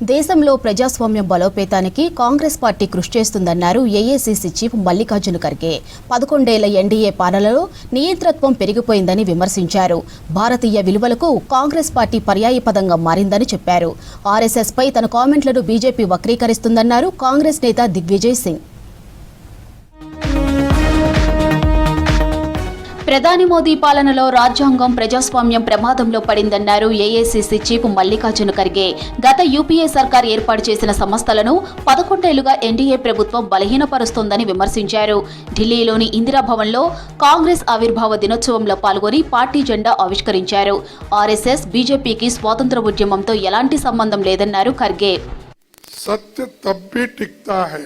దేశంలో ప్రజాస్వామ్యం బలోపేతానికి కాంగ్రెస్ పార్టీ కృషి చేస్తుందన్నారు ఏఐసీసీ చీఫ్ మల్లికార్జున ఖర్గే. 11 ఏళ్ల ఎన్డీఏ పాలనలో నియంతృత్వం పెరిగిపోయిందని విమర్శించారు. భారతీయ విలువలకు కాంగ్రెస్ పార్టీ పర్యాయపదంగా మారిందని చెప్పారు. ఆర్ఎస్ఎస్ పై తన కామెంట్లను బీజేపీ వక్రీకరిస్తుందన్నారు కాంగ్రెస్ నేత దిగ్విజయ్ సింగ్. ప్రధాని మోదీ పాలనలో రాజ్యాంగం ప్రజాస్వామ్యం ప్రమాదంలో పడిందన్నారు ఏఐసీసీ చీఫ్ మల్లికార్జున ఖర్గే. గత యూపీఏ సర్కార్ ఏర్పాటు చేసిన సంస్థలను 11 ఏళ్లుగా ఎన్డీఏ ప్రభుత్వం బలహీనపరుస్తోందని విమర్శించారు. ఢిల్లీలోని ఇందిరాభవన్లో కాంగ్రెస్ ఆవిర్భావ దినోత్సవంలో పాల్గొని పార్టీ జెండా ఆవిష్కరించారు. ఆర్ఎస్ఎస్ బీజేపీకి స్వాతంత్ర ఉద్యమంతో ఎలాంటి సంబంధం లేదన్నారు ఖర్గే. सत्य तब भी टिकता है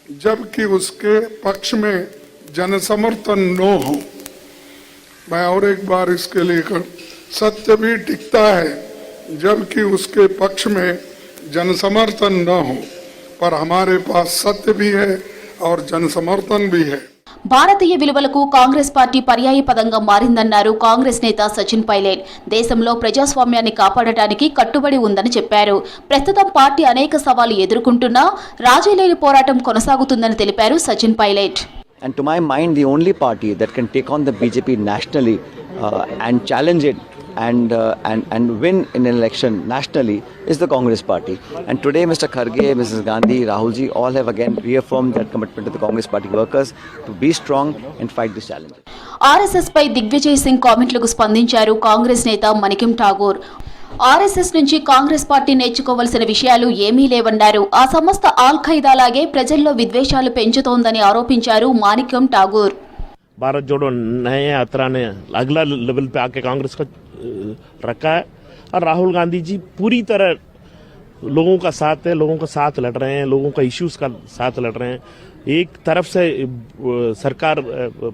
जबकि उसके पक्ष में जनसमर्थन न हो। मैं और एक बार इसके लिए सत्य भी टिकता है जबकि उसके पक्ष में जनसमर्थन न हो, पर हमारे पास सत्य भी है और जनसमर्थन भी है. భారతీయ విలువలకు కాంగ్రెస్ పార్టీ పర్యాయపదంగా మారిందన్నారు కాంగ్రెస్ నేత సచిన్ పైలట్. దేశంలో ప్రజాస్వామ్యాన్ని కాపాడటానికి కట్టుబడి ఉందని చెప్పారు. ప్రస్తుతం పార్టీ అనేక సవాళ్లు ఎదుర్కొంటున్నా రాజీలేని పోరాటం కొనసాగుతుందని తెలిపారు Sachin Pilot. And to my mind, the only party that can take on the BJP nationally and challenge it and win in an election nationally is the Congress party. And today, Mr. Kharge, Mrs. Gandhi, Rahul ji all have again reaffirmed their commitment to the Congress party workers to be strong and fight this challenge. RSS పై దిగ్విజయ్ సింగ్ కామెంట్లకు స్పందించారు కాంగ్రెస్ నేత Manikam Tagore. RSS నుంచి Congress party నేర్చుకోవాల్సిన విషయాలు ఏమీ లేవన్నారు. ఆ సంస్థ ఆల్ ఖైదాలాగే ప్రజల్లో విద్వేషాలు పెంచుతోందని ఆరోపించారు మాణిక్యం ఠాగూర్. भारत जोड़ो नए यात्रा ने अगला लेवल पे आके कांग्रेस को रखा है और राहुल गांधी जी पूरी तरह लोगों का साथ है, लोगों का साथ लड़ रहे हैं, लोगों का इश्यूज का साथ लड़ रहे हैं. एक तरफ से सरकार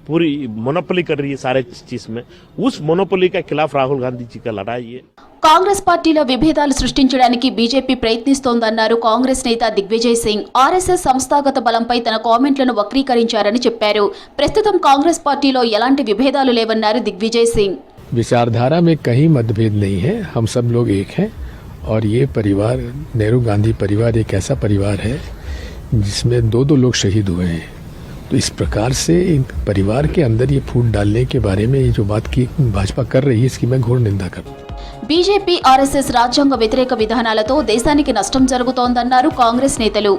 पूरी मोनोपोली कर रही है सारे चीज में, उस मोनोपोली के खिलाफ राहुल गांधी जी का लड़ाई है. కాంగ్రెస్ పార్టీలో విభేదాలు సృష్టించడానికి బీజేపీ ప్రయత్నిస్తోందన్నారు కాంగ్రెస్ నేత దిగ్విజయ్ సింగ్. ఆర్ఎస్ఎస్ సంస్థాగత బలంపై తన కామెంట్లను వక్రీకరించారని చెప్పారు. ప్రస్తుతం కాంగ్రెస్ పార్టీలో ఎలాంటి విభేదాలు లేవన్నారు దిగ్విజయ్ సింగ్. विचारधारा में कहीं मतभेद नहीं है, हम सब लोग एक हैं और ये परिवार नेहरू गांधी परिवार एक ऐसा परिवार है जिसमें दो लोग शहीद हुए हैं. तो इस प्रकार से इन परिवार के अंदर ये फूट डालने के बारे में ये जो बात की भाजपा कर रही है इसकी मैं घोर निंदा करता हूं. బీజేపీ ఆర్ఎస్ఎస్ రాజ్యాంగ వ్యతిరేక విధానాలతో దేశానికి నష్టం జరుగుతోందన్నారు కాంగ్రెస్ నేతలు.